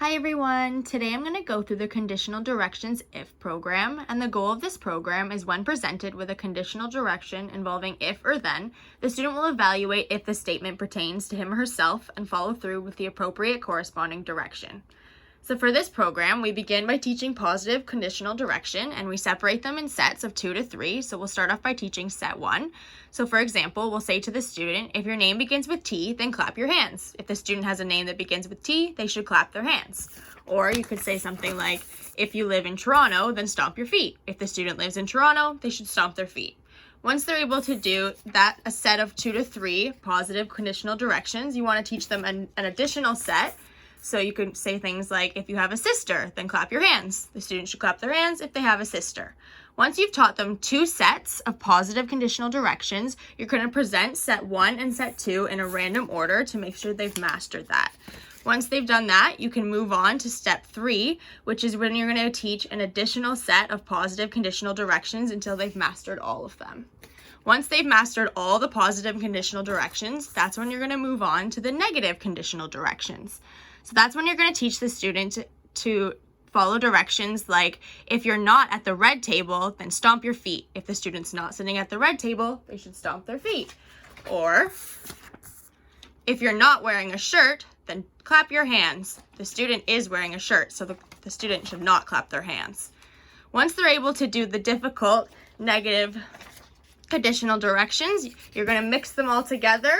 Hi everyone! Today I'm going to go through the Conditional Directions if program, and the goal of this program is when presented with a conditional direction involving if or then, the student will evaluate if the statement pertains to him or herself and follow through with the appropriate corresponding direction. So for this program, we begin by teaching positive conditional direction, and we separate them in sets of 2 to 3. So we'll start off by teaching set 1. So for example, we'll say to the student, if your name begins with T, then clap your hands. If the student has a name that begins with T, they should clap their hands. Or you could say something like, if you live in Toronto, then stomp your feet. If the student lives in Toronto, they should stomp their feet. Once they're able to do that, a set of 2 to 3 positive conditional directions, you want to teach them an additional set. So you could say things like, if you have a sister, then clap your hands. The student should clap their hands if they have a sister. Once you've taught them 2 sets of positive conditional directions, you're going to present set 1 and set 2 in a random order to make sure they've mastered that. Once they've done that, you can move on to step 3, which is when you're going to teach an additional set of positive conditional directions until they've mastered all of them. Once they've mastered all the positive conditional directions, that's when you're going to move on to the negative conditional directions. So that's when you're going to teach the student to follow directions like, if you're not at the red table, then stomp your feet. If the student's not sitting at the red table, they should stomp their feet. Or, if you're not wearing a shirt, then clap your hands. The student is wearing a shirt, so the student should not clap their hands. Once they're able to do the difficult negative conditional directions, you're going to mix them all together